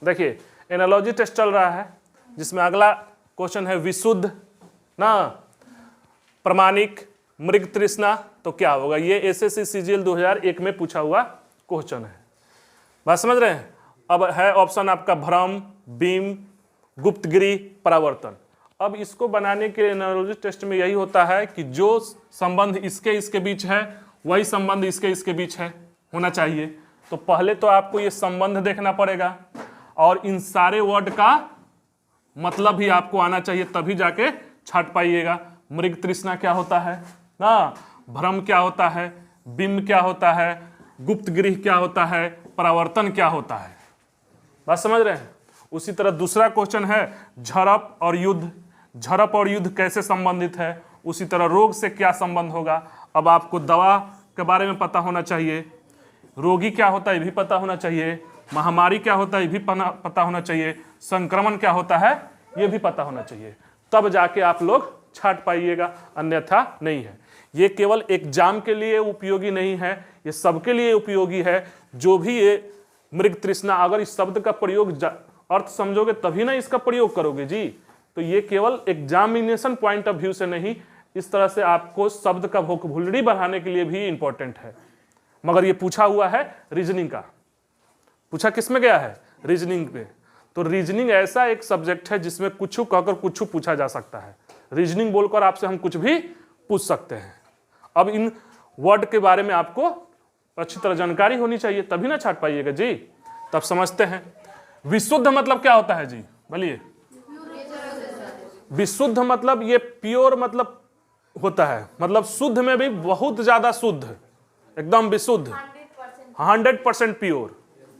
देखिए analogy test चल रहा है जिसमें अगला क्वेश्चन है विशुद्ध ना प्रमाणिक मृग तृष्णा, तो क्या होगा? ये एसएससी सीजीएल 2001 में पूछा हुआ क्वेश्चन है। बात समझ रहे हैं? अब है ऑप्शन आपका भ्रम, बीम, गुप्तगिरी, परावर्तन। अब इसको बनाने के लिए एनालॉजी टेस्ट में यही होता है कि जो संबंध इसके बीच है वही संबंध इसके बीच है होना चाहिए। तो पहले तो आपको ये संबंध देखना पड़ेगा और इन सारे वर्ड का मतलब भी आपको आना चाहिए, तभी जाके छाट पाइएगा। मृग तृष्णा क्या होता है ना, भ्रम क्या होता है, बिंब क्या होता है, गुप्तगिरी क्या होता है, परावर्तन क्या होता है। बात समझ रहे हैं? उसी तरह दूसरा क्वेश्चन है झड़प और युद्ध। झड़प और युद्ध कैसे संबंधित है? उसी तरह रोग से क्या संबंध होगा। अब आपको दवा के बारे में पता होना चाहिए, रोगी क्या होता है ये भी पता होना चाहिए, महामारी क्या होता है ये भी पता होना चाहिए, संक्रमण क्या होता है ये भी पता होना चाहिए, तब जाके आप लोग छाट पाइएगा, अन्यथा नहीं है। ये केवल एग्जाम के लिए उपयोगी नहीं है, ये सबके लिए उपयोगी है। जो भी ये मृग तृष्णा, अगर इस शब्द का प्रयोग अर्थ समझोगे तभी ना इसका प्रयोग करोगे जी। तो ये केवल एग्जामिनेशन पॉइंट ऑफ व्यू से नहीं, इस तरह से आपको शब्द का वोकैबुलरी बढ़ाने के लिए भी इंपॉर्टेंट है। मगर ये पूछा हुआ है रीजनिंग का। पूछा किस में गया है? रीजनिंग पे। तो रीजनिंग ऐसा एक सब्जेक्ट है जिसमें कुछ कहकर कुछ पूछा जा सकता है। रीजनिंग बोलकर आपसे हम कुछ भी पूछ सकते हैं। अब इन वर्ड के बारे में आपको अच्छी तरह जानकारी होनी चाहिए, तभी ना छाट पाइएगा जी। तब समझते हैं विशुद्ध मतलब क्या होता है जी, बोलिए। विशुद्ध मतलब ये प्योर मतलब होता है, मतलब शुद्ध में भी बहुत ज्यादा शुद्ध, एकदम विशुद्ध, 100% प्योर।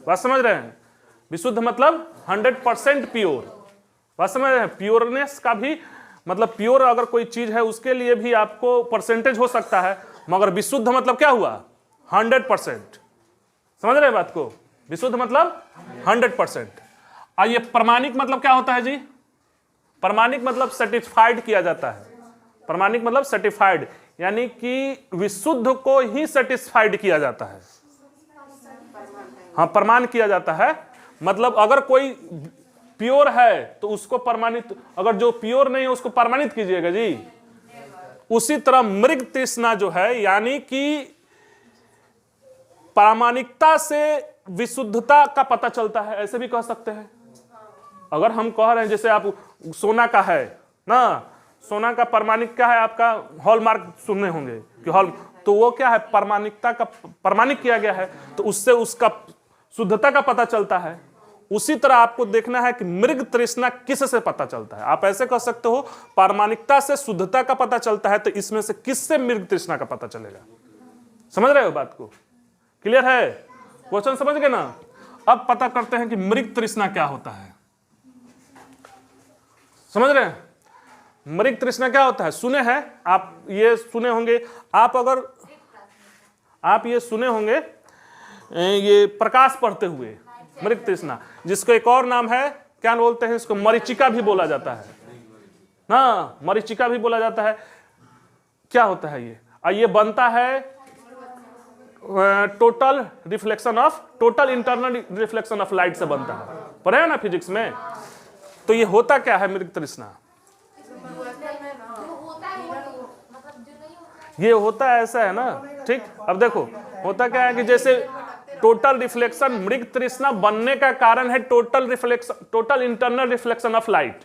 बात समझ रहे हैं? विशुद्ध मतलब 100% प्योर। बात समझ रहे हैं? प्योरनेस का भी मतलब प्योर अगर कोई चीज है उसके लिए भी आपको परसेंटेज हो सकता है, मगर विशुद्ध मतलब क्या हुआ? 100%। समझ रहे हैं बात को? विशुद्ध मतलब 100%। आइए प्रमाणिक मतलब क्या होता है जी? प्रमाणिक मतलब सर्टिफाइड किया जाता है। प्रमाणिक मतलब सर्टिफाइड, यानी कि विशुद्ध को ही सर्टिफाइड किया जाता है। हाँ, प्रमाण किया जाता है। मतलब अगर कोई प्योर है तो उसको प्रमाणित, अगर जो प्योर नहीं है उसको प्रमाणित कीजिएगा जी। उसी तरह मृग तृष्णा जो है, यानी कि प्रामाणिकता से विशुद्धता का पता चलता है, ऐसे भी कह सकते हैं। अगर हम कह रहे हैं जैसे आप सोना का है ना, सोना का प्रमाणिक क्या है आपका? हॉलमार्क सुनने होंगे कि हॉल, तो वो क्या है? प्रमाणिकता का प्रमाणिक किया गया है, तो उससे उसका शुद्धता का पता चलता है। उसी तरह आपको देखना है कि मृग तृष्णा किस से पता चलता है। आप ऐसे कह सकते हो प्रामाणिकता से शुद्धता का पता चलता है, तो इसमें से किससे मृग तृष्णा का पता चलेगा? समझ रहे हो बात को? क्लियर है? क्वेश्चन समझ गए ना? अब पता करते हैं कि मृग तृष्णा क्या होता है। समझ रहे हैं? मृग तृष्णा क्या होता है? सुने हैं आप, ये सुने होंगे आप, अगर आप ये सुने होंगे ये प्रकाश पढ़ते हुए मृग तृष्णा, जिसको एक और नाम है, क्या बोलते हैं इसको? मरीचिका भी बोला जाता है ना, मरीचिका भी बोला जाता है। क्या होता है ये? ये बनता है total internal reflection of light से बनता है। पढ़े हैं ना फिजिक्स में? तो ये होता क्या है मृग तृष्णा? ये होता है ऐसा है ना, ठीक। अब देखो होता क्या है कि जैसे टोटल रिफ्लेक्शन, मृग तृष्णा बनने का कारण है total internal reflection of light,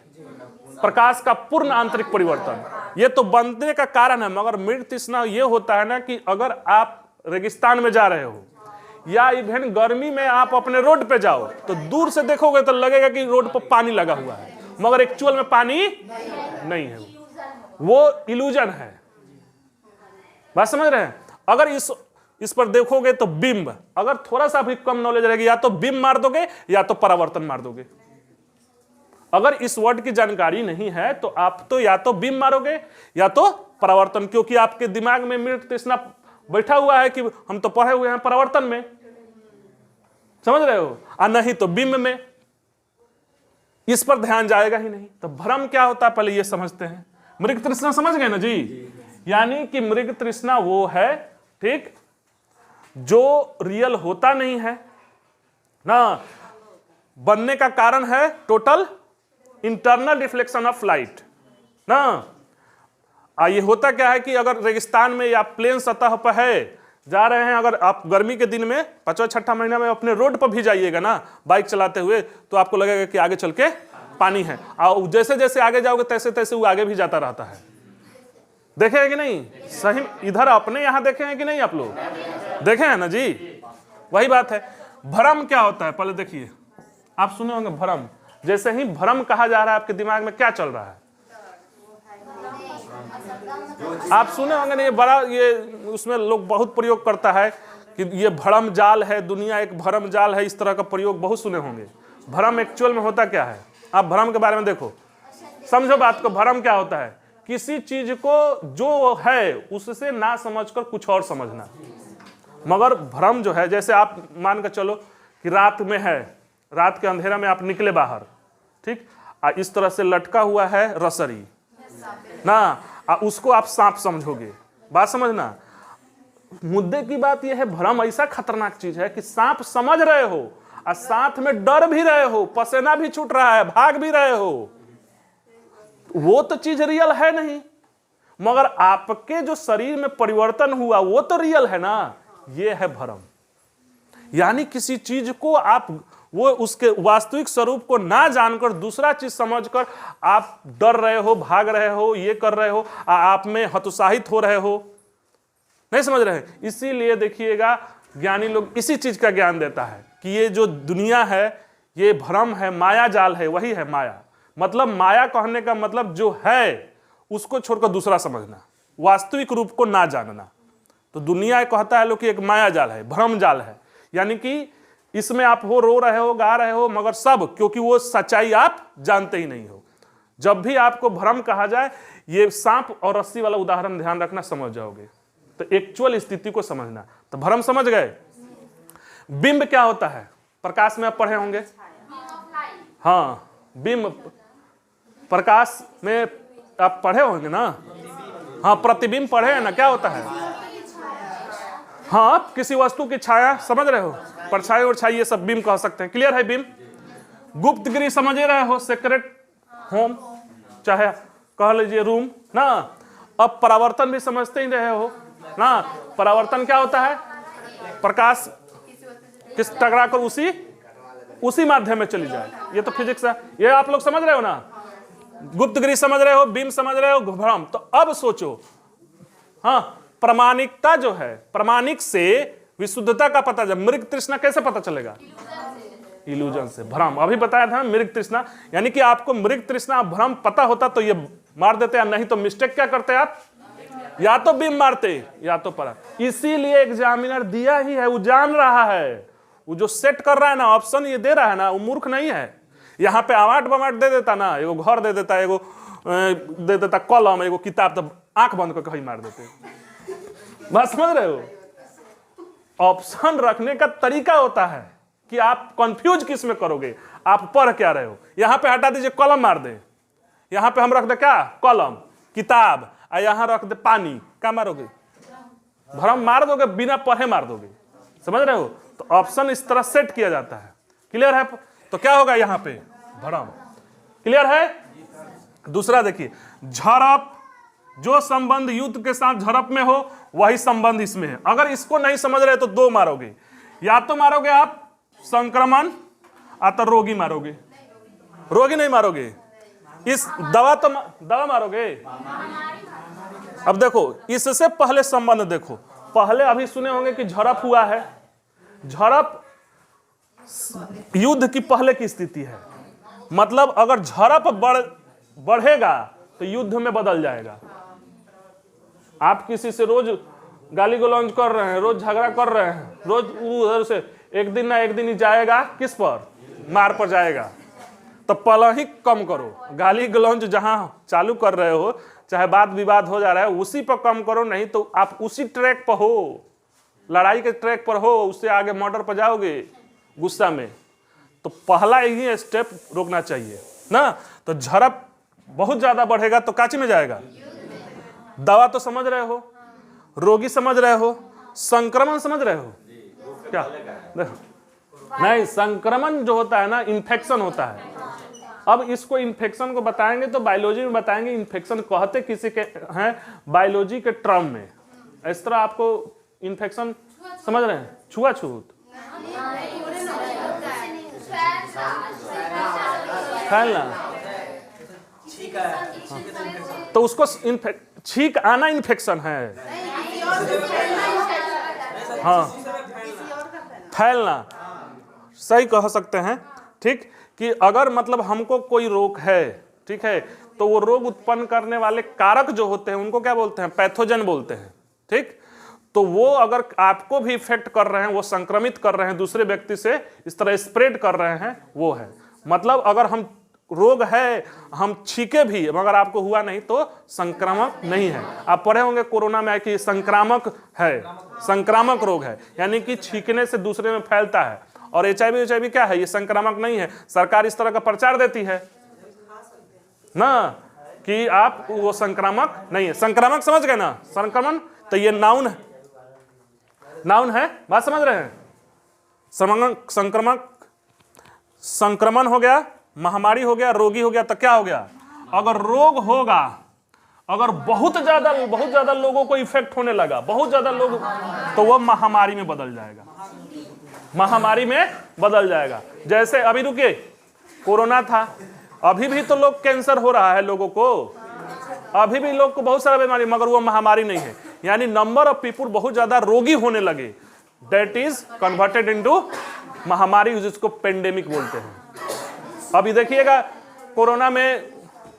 प्रकाश का पूर्ण आंतरिक परिवर्तन। ये तो बनने का कारण है, मगर मृग तृष्णा ये होता है ना कि अगर आप रेगिस्तान में जा रहे हो या इवन गर्मी में आप अपने रोड पे जाओ, तो दूर से देखोगे तो लगेगा कि रोड पर पानी लगा हुआ है, मगर एक्चुअल में पानी नहीं है, वो इल्यूजन है। बात समझ रहे हैं? अगर इस पर देखोगे तो बिंब, अगर थोड़ा सा भी कम नॉलेज रहेगी या तो बिंब मार दोगे या तो परावर्तन मार दोगे। अगर इस वर्ड की जानकारी नहीं है तो आप तो या तो बिंब मारोगे या तो परावर्तन, क्योंकि आपके दिमाग में मृग तृष्णा बैठा हुआ है कि हम तो पढ़े हुए हैं परावर्तन में, समझ रहे हो, और नहीं तो बिंब में। इस पर ध्यान जाएगा ही नहीं। तो भ्रम क्या होता है पहले ये समझते हैं। मृग तृष्णा समझ गए ना जी? यानी कि मृग तृष्णा वो है, ठीक, जो रियल होता नहीं है ना, बनने का कारण है total internal reflection of light ना। ये होता क्या है कि अगर रेगिस्तान में या प्लेन सतह पर है जा रहे हैं, अगर आप गर्मी के दिन में 5वां-6वां महीना में अपने रोड पर भी जाइएगा ना बाइक चलाते हुए, तो आपको लगेगा कि आगे चल के पानी है, और जैसे जैसे आगे जाओगे तैसे तैसे वो आगे भी जाता रहता है। देखे हैं कि नहीं? सही इधर अपने यहाँ देखे हैं कि नहीं? आप लोग देखे हैं ना जी? वही बात है। भ्रम क्या होता है पहले देखिए, आप सुने होंगे भ्रम। जैसे ही भ्रम कहा जा रहा है आपके दिमाग में क्या चल रहा है? आप सुने होंगे नहीं, ये उसमें लोग बहुत प्रयोग करता है कि ये भ्रम जाल है, दुनिया एक भ्रम जाल है, इस तरह का प्रयोग बहुत सुने होंगे। भ्रम एक्चुअल में होता क्या है? आप भ्रम के बारे में देखो, समझो बात को। भ्रम क्या होता है? किसी चीज को जो है उससे ना समझकर कुछ और समझना। मगर भ्रम जो है, जैसे आप मान कर चलो कि रात में है, रात के अंधेरा में आप निकले बाहर, ठीक, इस तरह से लटका हुआ है रसरी ना, उसको आप सांप समझोगे। बात समझना, मुद्दे की बात यह है, भ्रम ऐसा खतरनाक चीज है कि सांप समझ रहे हो और साथ में डर भी रहे हो, पसीना भी छूट रहा है, भाग भी रहे हो, वो तो चीज रियल है नहीं, मगर आपके जो शरीर में परिवर्तन हुआ वो तो रियल है ना। ये है भ्रम। यानी किसी चीज को आप वो उसके वास्तविक स्वरूप को ना जानकर दूसरा चीज समझकर आप डर रहे हो, भाग रहे हो, ये कर रहे हो, आप में हतोत्साहित हो रहे हो, नहीं समझ रहे। इसीलिए देखिएगा ज्ञानी लोग इसी चीज का ज्ञान देता है कि ये जो दुनिया है ये भ्रम है, माया जाल है। वही है माया। मतलब माया कहने का मतलब जो है उसको छोड़कर दूसरा समझना, वास्तविक रूप को ना जानना। तो दुनिया कहता है लोग कि एक माया जाल है, भ्रम जाल है। यानी कि इसमें आप रो रहे हो, गा रहे हो, मगर सब क्योंकि वो सच्चाई आप जानते ही नहीं हो। जब भी आपको भ्रम कहा जाए, ये सांप और रस्सी वाला उदाहरण ध्यान रखना, समझ जाओगे। तो एक्चुअल स्थिति को समझना। तो भ्रम समझ गए। बिंब क्या होता है? प्रकाश में आप पढ़े होंगे। हाँ, बिंब प्रकाश में आप पढ़े होंगे ना। हाँ, प्रतिबिंब पढ़े हैं ना। क्या होता है? हाँ, किसी वस्तु की छाया, समझ रहे हो, परछाई और छाई, ये सब बिंब कह सकते हैं। क्लियर है? बिंब। गुप्त गृह समझ रहे हो, सीक्रेट होम, चाहे कह लीजिए रूम ना। अब परावर्तन भी समझते ही रहे हो ना। परावर्तन क्या होता है? प्रकाश किस टकरा कर उसी माध्यम में चली जाए। ये तो फिजिक्स है, ये आप लोग समझ रहे हो ना। गुप्त गृह समझ रहे हो, बिंब समझ रहे हो, भ्रम। तो अब सोचो, हाँ, प्रमाणिकता जो है, प्रमाणिक से विशुद्धता का पता, जब मृग तृष्णा कैसे पता चलेगा? इल्यूजन से। भ्रम अभी बताया था, मृग तृष्णा। यानी कि आपको मृग तृष्णा भ्रम पता होता तो ये मार देते, या नहीं तो मिस्टेक क्या करते आप? या तो बिंब मारते या तो परा। इसीलिए एग्जामिनर दिया ही है, वो जान रहा है। वो जो सेट कर रहा है ना, ऑप्शन ये दे रहा है ना, वो मूर्ख नहीं है। यहाँ पे आवाट बवाट दे देता ना, एगो घर दे देता, एगो दे देता कलम, एगो किताब, तब आंख बंद करके ही मार देते। बात समझ रहे हो? ऑप्शन रखने का तरीका होता है कि आप कंफ्यूज किस में करोगे, आप पढ़ क्या रहे हो। यहां पे हटा दीजिए, कलम मार दे। यहां पे हम रख दे क्या? कलम, किताब, और यहां रख दे पानी। क्या मारोगे? भ्रम मार दोगे, बिना पढ़े मार दोगे। समझ रहे हो? तो ऑप्शन इस तरह सेट किया जाता है। क्लियर है? तो क्या होगा यहां पे? भ्रम। क्लियर है? दूसरा देखिए, झड़प। जो संबंध युद्ध के साथ झड़प में हो वही संबंध इसमें है। अगर इसको नहीं समझ रहे तो दो मारोगे, या तो मारोगे आप संक्रमण, या तो रोगी मारोगे। रोगी नहीं मारोगे, इस दवा मारोगे। अब देखो, इससे पहले संबंध देखो। पहले अभी सुने होंगे कि झड़प हुआ है। झड़प युद्ध की पहले की स्थिति है। मतलब अगर झड़प बढ़ेगा तो युद्ध में बदल जाएगा। आप किसी से रोज गाली गलौज कर रहे हैं, रोज झगड़ा कर रहे हैं, रोज उधर से, एक दिन ना एक दिन ही जाएगा किस पर? मार पर जाएगा। तो पहले ही कम करो। गाली गलौज जहां चालू कर रहे हो, चाहे वाद विवाद हो जा रहा है, उसी पर कम करो। नहीं तो आप उसी ट्रैक पर हो, लड़ाई के ट्रैक पर हो, उससे आगे मर्डर पर जाओगे गुस्सा में। तो पहला ही स्टेप रोकना चाहिए ना। तो झड़प बहुत ज्यादा बढ़ेगा तो काची में जाएगा। दवा तो समझ रहे हो, रोगी समझ रहे हो, संक्रमण समझ रहे हो क्या? देखो, नहीं, संक्रमण जो होता है ना, इन्फेक्शन होता है। अब इसको इन्फेक्शन को बताएंगे तो बायोलॉजी में बताएंगे इन्फेक्शन कहते किसी के हैं बायोलॉजी के टर्म में। इस तरह आपको इन्फेक्शन समझ रहे हैं, छुआछूत, फैलना, तो उसको छींक आना इन्फेक्शन है। हाँ, फैलना सही कह सकते हैं। ठीक, कि अगर मतलब हमको कोई रोग है, ठीक है, तो वो रोग उत्पन्न करने वाले कारक जो होते हैं उनको क्या बोलते हैं, पैथोजन बोलते हैं। ठीक, तो वो अगर आपको भी इफेक्ट कर रहे हैं, वो संक्रमित कर रहे हैं दूसरे व्यक्ति से, इस तरह स्प्रेड कर रहे हैं, वो है मतलब अगर हम रोग है हम छीके भी मगर आपको हुआ नहीं तो संक्रामक नहीं है। आप पढ़े होंगे कोरोना में कि संक्रामक है, संक्रामक रोग है, यानी कि छींकने से दूसरे में फैलता है। और HIV क्या है, ये संक्रामक नहीं है। सरकार इस तरह का प्रचार देती है ना कि आप वो संक्रामक नहीं है। संक्रामक समझ गए ना, संक्रमण, तो ये नाउन है, नाउन है, बात समझ रहे हैं। संक्रमक, संक्रमण हो गया, महामारी हो गया, रोगी हो गया, तो क्या हो गया, अगर रोग होगा, अगर बहुत ज्यादा लोगों को इफेक्ट होने लगा, बहुत ज्यादा लोग, तो वह महामारी में बदल जाएगा, महामारी में बदल जाएगा। जैसे अभी रुकिए, कोरोना था, अभी भी तो लोग कैंसर हो रहा है लोगों को, अभी भी लोग को बहुत सारा बीमारी, मगर वो महामारी नहीं है। यानी नंबर ऑफ पीपुल बहुत ज्यादा रोगी होने लगे, दैट इज कन्वर्टेड इनटू महामारी, जिसको पेंडेमिक बोलते हैं। अभी देखिएगा कोरोना में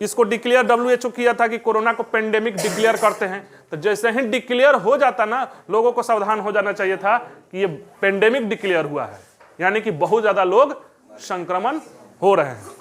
इसको डिक्लेयर WHO किया था कि कोरोना को पेंडेमिक डिक्लेयर करते हैं, तो जैसे ही डिक्लेयर हो जाता ना, लोगों को सावधान हो जाना चाहिए था कि ये पेंडेमिक डिक्लेयर हुआ है, यानी कि बहुत ज्यादा लोग संक्रमण हो रहे हैं।